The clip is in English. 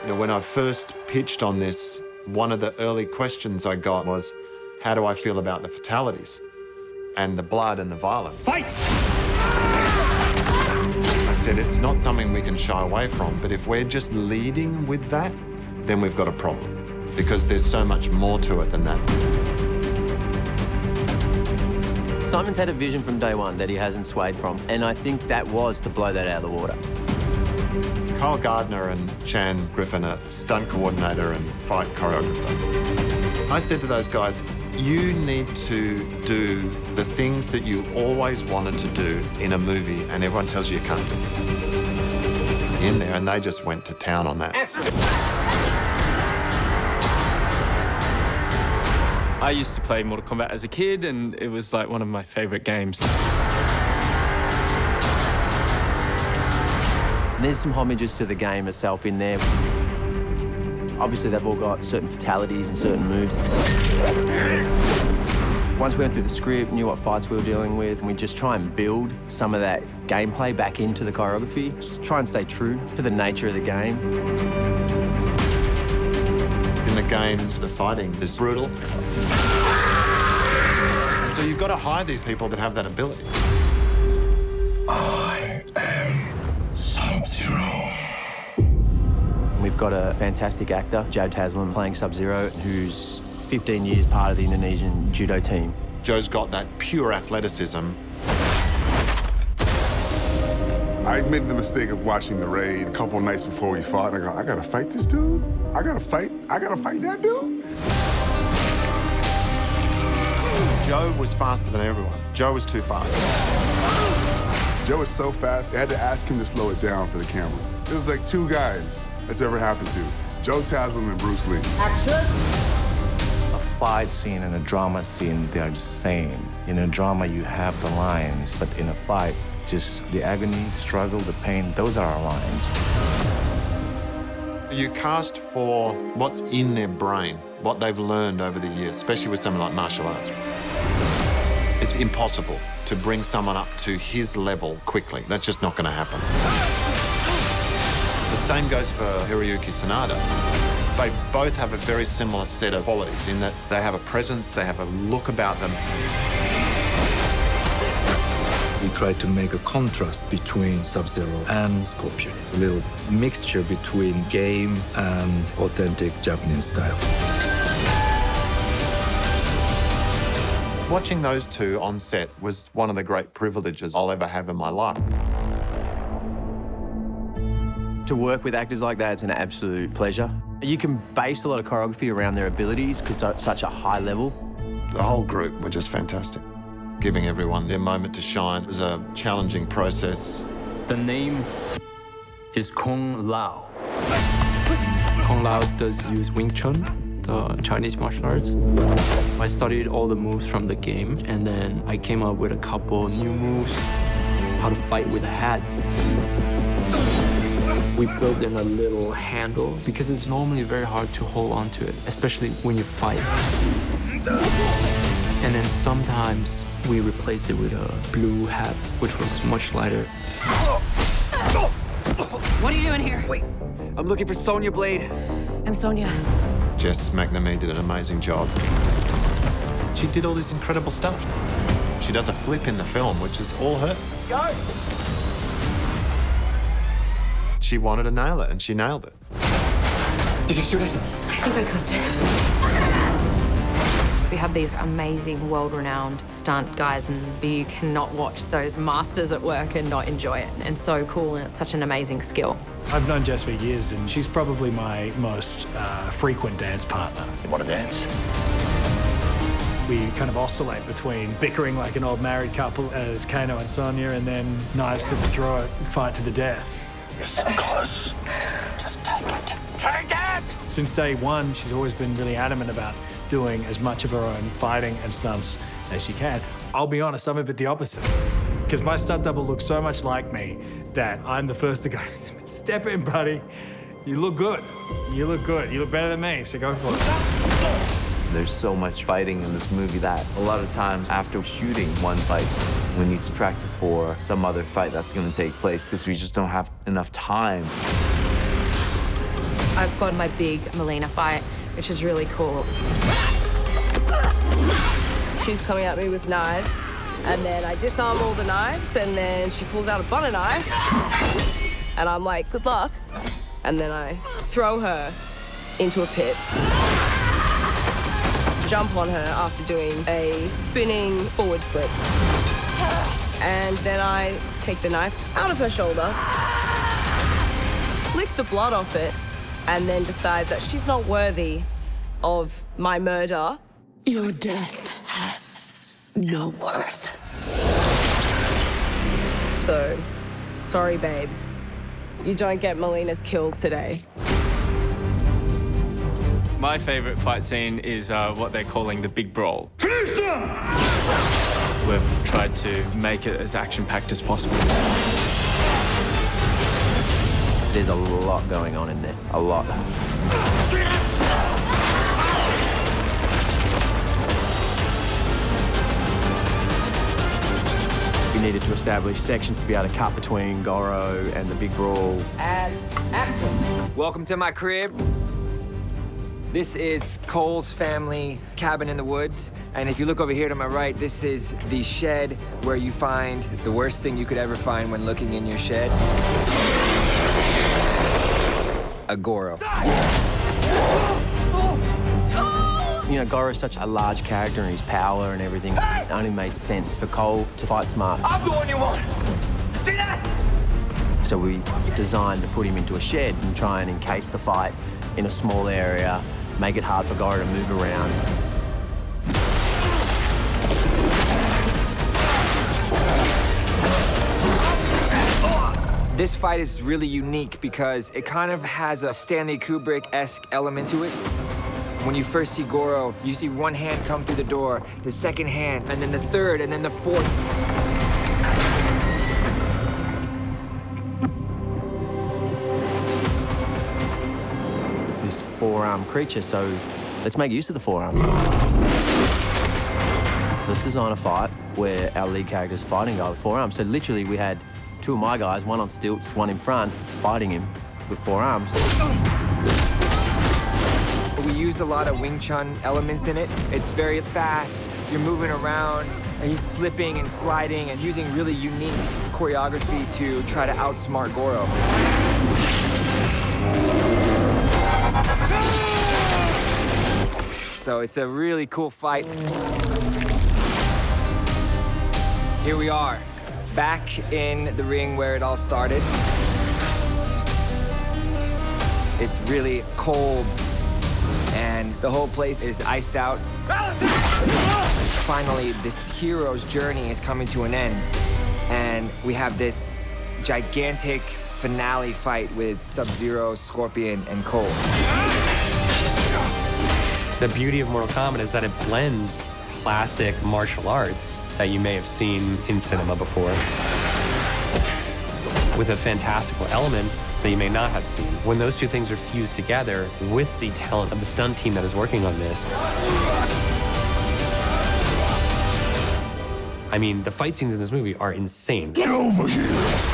You know, when I first pitched on this, one of the early questions I got was, how do I feel about the fatalities and the blood and the violence? Fight! I said, it's not something we can shy away from, but if we're just leading with that, then we've got a problem, because there's so much more to it than that. Simon's had a vision from day one that he hasn't swayed from, and I think that was to blow that out of the water. Gardner and Griffin are stunt coordinator and fight choreographer. I said to those guys, you need to do the things that you always wanted to do in a movie and everyone tells you you can't do. In there, and they just went to town on that. I used to play Mortal Kombat as a kid, and it was like one of my favorite games. And there's some homages to the game itself in there. Obviously, they've all got certain fatalities and certain moves. Once we went through the script, knew what fights we were dealing with, and we just try and build some of that gameplay back into the choreography. Just try and stay true to the nature of the game. In the games, the fighting is brutal. And so you've got to hire these people that have that ability. I am Sub-Zero. We've got a fantastic actor, Joe Taslim, playing Sub-Zero, who's 15 years part of the Indonesian judo team. Joe's got that pure athleticism. I made the mistake of watching The Raid a couple of nights before we fought, and I go, I gotta fight this dude? I gotta fight that dude? Joe was faster than everyone. Joe was too fast. Joe was so fast, they had to ask him to slow it down for the camera. It was like two guys that's ever happened to. Joe Taslim and Bruce Lee. Action! A fight scene and a drama scene, they are the same. In a drama, you have the lines, but in a fight, just the agony, struggle, the pain, those are our lines. You cast for what's in their brain, what they've learned over the years, especially with something like martial arts. It's impossible to bring someone up to his level quickly. That's just not going to happen. The same goes for Hiroyuki Sanada. They both have a very similar set of qualities in that they have a presence, they have a look about them. We tried to make a contrast between Sub-Zero and Scorpion. A little mixture between game and authentic Japanese style. Watching those two on set was one of the great privileges I'll ever have in my life. To work with actors like that, it's an absolute pleasure. You can base a lot of choreography around their abilities because they're at such a high level. The whole group were just fantastic. Giving everyone their moment to shine was a challenging process. The name is Kung Lao. Kung Lao does use Wing Chun, the Chinese martial arts. I studied all the moves from the game, and then I came up with a couple new moves, how to fight with a hat. We built in a little handle because it's normally very hard to hold on to it, especially when you fight. And then sometimes we replaced it with a blue hat, which was much lighter. What are you doing here? Wait, I'm looking for Sonya Blade. I'm Sonya. Jess McNamee did an amazing job. She did all this incredible stuff. She does a flip in the film, which is all her. Go! She wanted to nail it, and she nailed it. Did you shoot it? I think I could. We have these amazing, world-renowned stunt guys, and you cannot watch those masters at work and not enjoy it. And so cool, and it's such an amazing skill. I've known Jess for years, and she's probably my most frequent dance partner. What a dance. We kind of oscillate between bickering like an old married couple as Kano and Sonya, and then knives to the throat, fight to the death. You're so close. Just take it. Take it! Since day one, she's always been really adamant about doing as much of her own fighting and stunts as she can. I'll be honest, I'm a bit the opposite. Because my stunt double looks so much like me that I'm the first to go, step in, buddy. You look good. You look good. You look better than me, so go for it. There's so much fighting in this movie that a lot of times after shooting one fight, we need to practice for some other fight that's going to take place because we just don't have enough time. I've got my big Melina fight, which is really cool. She's coming at me with knives, and then I disarm all the knives, and then she pulls out a butter knife, and I'm like, good luck. And then I throw her into a pit, jump on her after doing a spinning forward flip, and then I take the knife out of her shoulder, lick the blood off it, and then decide that she's not worthy of my murder. Your death has no worth. So, sorry, babe. You don't get Melina's kill today. My favorite fight scene is what they're calling the big brawl. Finish them! We've tried to make it as action-packed as possible. There's a lot going on in there, a lot. We needed to establish sections to be able to cut between Goro and the big brawl. And action. Welcome to my crib. This is Cole's family cabin in the woods. And if you look over here to my right, this is the shed where you find the worst thing you could ever find when looking in your shed. A Goro. You know, Goro's such a large character and his power and everything. It only made sense for Cole to fight smart. I'm the one you want. See that? So we designed to put him into a shed and try and encase the fight in a small area, make it hard for Goro to move around. This fight is really unique because it kind of has a Stanley Kubrick-esque element to it. When you first see Goro, you see one hand come through the door, the second hand, and then the third, and then the fourth. It's this four-arm creature, so let's make use of the forearm. Let's design a fight where our lead character's fighting a guy with forearms. So literally we had two of my guys, one on stilts, one in front, fighting him with forearms. We used a lot of Wing Chun elements in it. It's very fast. You're moving around, and he's slipping and sliding and using really unique choreography to try to outsmart Goro. So it's a really cool fight. Here we are, back in the ring where it all started. It's really cold, and the whole place is iced out. Finally, this hero's journey is coming to an end, and we have this gigantic finale fight with Sub-Zero, Scorpion, and Cole. The beauty of Mortal Kombat is that it blends classic martial arts that you may have seen in cinema before with a fantastical element that you may not have seen. When those two things are fused together with the talent of the stunt team that is working on this, I mean, the fight scenes in this movie are insane. Get over here!